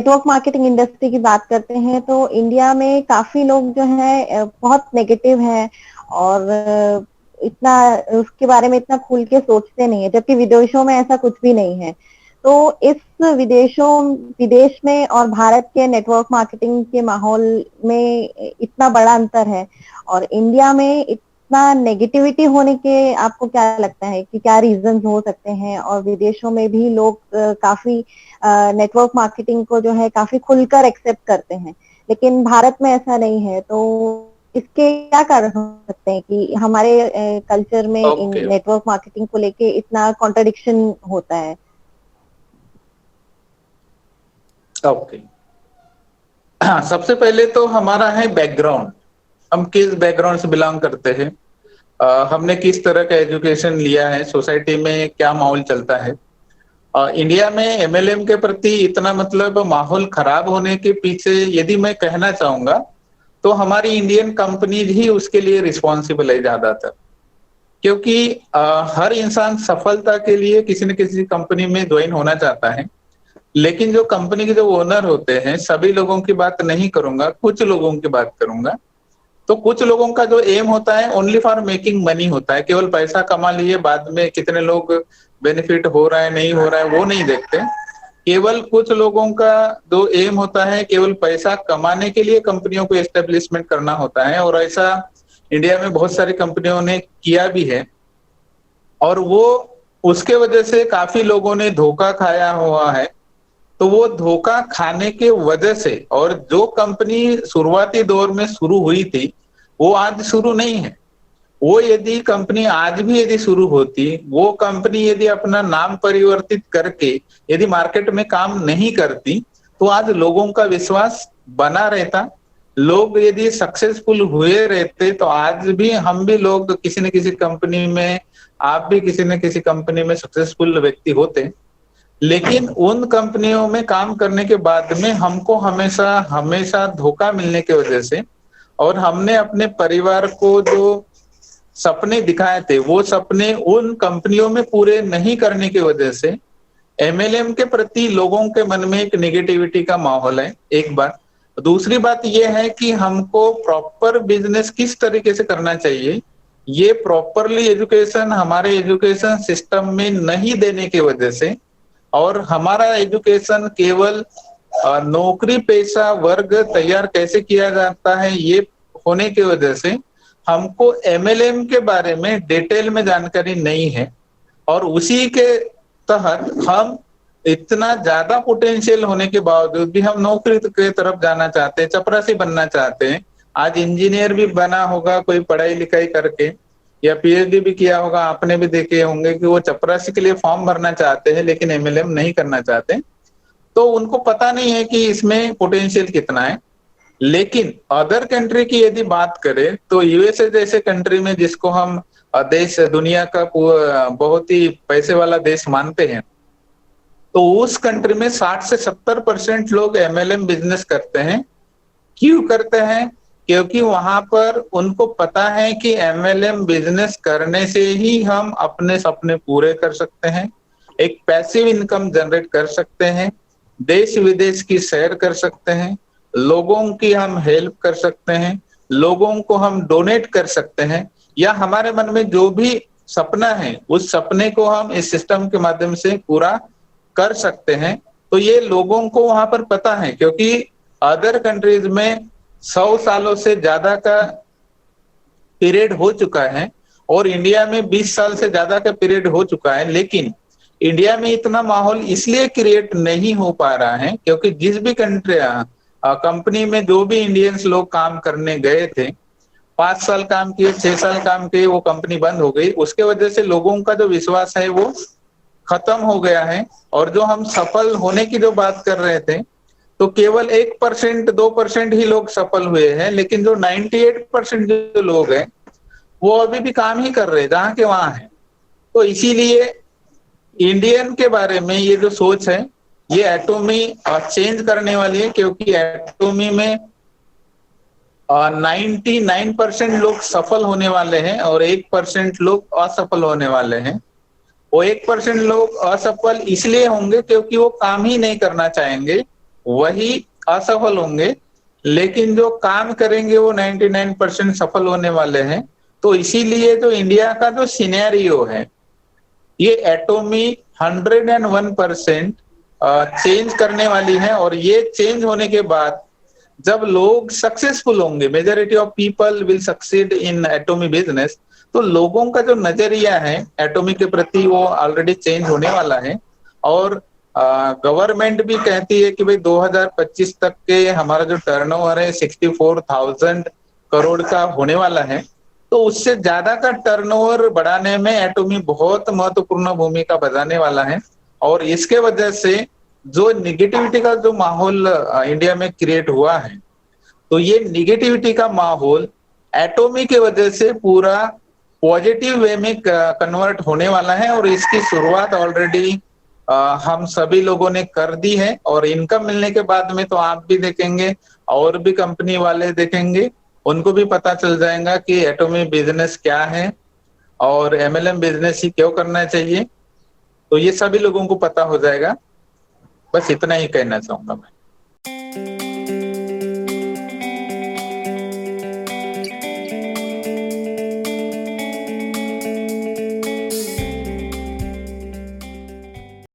Network marketing industry की बात करते हैं तो इंडिया में काफी लोग जो है बहुत नेगेटिव है और इतना उसके बारे में इतना खुल के सोचते नहीं है, जबकि विदेशों में ऐसा कुछ भी नहीं है। तो इस विदेश में और भारत के नेटवर्क मार्केटिंग के माहौल में इतना बड़ा अंतर है और इंडिया में इतना नेगेटिविटी होने के आपको क्या लगता है कि क्या रीजंस हो सकते हैं? और विदेशों में भी लोग काफी नेटवर्क मार्केटिंग को जो है काफी खुलकर एक्सेप्ट करते हैं, लेकिन भारत में ऐसा नहीं है। तो इसके क्या कारण हो सकते हैं कि हमारे कल्चर में इन ओके नेटवर्क मार्केटिंग को लेके इतना कॉन्ट्रडिक्शन होता है? ओके। हाँ, सबसे पहले तो हमारा है बैकग्राउंड। हम किस बैकग्राउंड से बिलोंग करते हैं, हमने किस तरह का एजुकेशन लिया है, सोसाइटी में क्या माहौल चलता है। इंडिया में एमएलएम के प्रति इतना मतलब माहौल खराब होने के पीछे यदि मैं कहना चाहूंगा तो हमारी इंडियन कंपनीज ही उसके लिए रिस्पॉन्सिबल है ज्यादातर। क्योंकि हर इंसान सफलता के लिए किसी न किसी कंपनी में ज्वाइन होना चाहता है, लेकिन जो कंपनी के जो ओनर होते हैं, सभी लोगों की बात नहीं करूंगा, कुछ लोगों की बात करूंगा। तो कुछ लोगों का जो एम होता है ओनली फॉर मेकिंग मनी होता है, केवल पैसा कमा लिए, बाद में कितने लोग बेनिफिट हो रहा है नहीं हो रहा है वो नहीं देखते। केवल कुछ लोगों का जो एम होता है केवल पैसा कमाने के लिए कंपनियों को एस्टेब्लिशमेंट करना होता है, और ऐसा इंडिया में बहुत सारी कंपनियों ने किया भी है। और वो उसके वजह से काफी लोगों ने धोखा खाया हुआ है। तो वो धोखा खाने के वजह से, और जो कंपनी शुरुआती दौर में शुरू हुई थी वो आज शुरू नहीं है। वो यदि कंपनी आज भी यदि शुरू होती, वो कंपनी यदि अपना नाम परिवर्तित करके यदि मार्केट में काम नहीं करती, तो आज लोगों का विश्वास बना रहता। लोग यदि सक्सेसफुल हुए रहते तो आज भी हम भी लोग किसी न किसी कंपनी में, आप भी किसी न किसी कंपनी में सक्सेसफुल व्यक्ति होते। लेकिन उन कंपनियों में काम करने के बाद में हमको हमेशा हमेशा धोखा मिलने की वजह से, और हमने अपने परिवार को जो सपने दिखाए थे वो सपने उन कंपनियों में पूरे नहीं करने की वजह से एमएलएम के प्रति लोगों के मन में एक नेगेटिविटी का माहौल है, एक बात। दूसरी बात यह है कि हमको प्रॉपर बिजनेस किस तरीके से करना चाहिए, ये प्रॉपरली एजुकेशन हमारे एजुकेशन सिस्टम में नहीं देने की वजह से, और हमारा एजुकेशन केवल नौकरी पेशा वर्ग तैयार कैसे किया जाता है ये होने की वजह से हमको एमएलएम के बारे में डिटेल में जानकारी नहीं है। और उसी के तहत हम इतना ज्यादा पोटेंशियल होने के बावजूद भी हम नौकरी की तरफ जाना चाहते हैं, चपरासी बनना चाहते हैं। आज इंजीनियर भी बना होगा कोई पढ़ाई लिखाई करके, या पीएचडी भी किया होगा, आपने भी देखे होंगे कि वो चपरासी के लिए फॉर्म भरना चाहते हैं लेकिन एमएलएम नहीं करना चाहते। तो उनको पता नहीं है कि इसमें पोटेंशियल कितना है। लेकिन अदर कंट्री की यदि बात करें तो यूएसए जैसे कंट्री में, जिसको हम देश दुनिया का बहुत ही पैसे वाला देश मानते हैं, तो उस कंट्री में 60 से 70% लोग एमएलएम बिजनेस करते हैं। क्यों करते हैं? क्योंकि वहां पर उनको पता है कि एमएलएम बिजनेस करने से ही हम अपने सपने पूरे कर सकते हैं, एक पैसिव इनकम जनरेट कर सकते हैं, देश विदेश की सैर कर सकते हैं, लोगों की हम हेल्प कर सकते हैं, लोगों को हम डोनेट कर सकते हैं, या हमारे मन में जो भी सपना है उस सपने को हम इस सिस्टम के माध्यम से पूरा कर सकते हैं। तो ये लोगों को वहां पर पता है, क्योंकि अदर कंट्रीज में 100 सालों से ज्यादा का पीरियड हो चुका है और इंडिया में 20 साल से ज्यादा का पीरियड हो चुका है। लेकिन इंडिया में इतना माहौल इसलिए क्रिएट नहीं हो पा रहा है क्योंकि जिस भी कंपनी में जो भी इंडियंस लोग काम करने गए थे, 5 साल काम किए, 6 साल काम किए, वो कंपनी बंद हो गई। उसके वजह से लोगों का जो विश्वास है वो खत्म हो गया है। और जो हम सफल होने की जो बात कर रहे थे, तो केवल 1% 2% ही लोग सफल हुए हैं, लेकिन जो 98% जो लोग हैं वो अभी भी काम ही कर रहे हैं जहां के वहां है। तो इसीलिए इंडियन के बारे में ये जो सोच है ये एटॉमी चेंज करने वाली है, क्योंकि एटॉमी में 99% लोग सफल होने वाले हैं और 1% लोग असफल होने वाले हैं। वो 1% लोग असफल इसलिए होंगे क्योंकि वो काम ही नहीं करना चाहेंगे, वही असफल होंगे, लेकिन जो काम करेंगे वो 99% सफल होने वाले हैं। तो इसीलिए जो इंडिया का जो सिनेरियो है, ये एटॉमी 101% चेंज करने वाली है। और ये चेंज होने के बाद जब लोग सक्सेसफुल होंगे, majority of people will succeed in एटॉमी business, तो लोगों का जो नजरिया है एटॉमी के प्रति वो ऑलरेडी चेंज होने वाला है। और गवर्नमेंट भी कहती है कि भाई 2025 तक के हमारा जो टर्नओवर है 64,000 करोड़ का होने वाला है। तो उससे ज्यादा का टर्नओवर बढ़ाने में एटॉमी बहुत महत्वपूर्ण भूमिका बजाने वाला है। और इसके वजह से जो निगेटिविटी का जो माहौल इंडिया में क्रिएट हुआ है, तो ये निगेटिविटी का माहौल एटॉमी के वजह से पूरा पॉजिटिव वे में कन्वर्ट होने वाला है। और इसकी शुरुआत ऑलरेडी हम सभी लोगों ने कर दी है। और इनकम मिलने के बाद में तो आप भी देखेंगे और भी कंपनी वाले देखेंगे, उनको भी पता चल जाएगा कि एटॉमी बिजनेस क्या है और एमएलएम बिजनेस ही क्यों करना चाहिए। तो ये सभी लोगों को पता हो जाएगा। बस इतना ही कहना चाहूंगा मैं।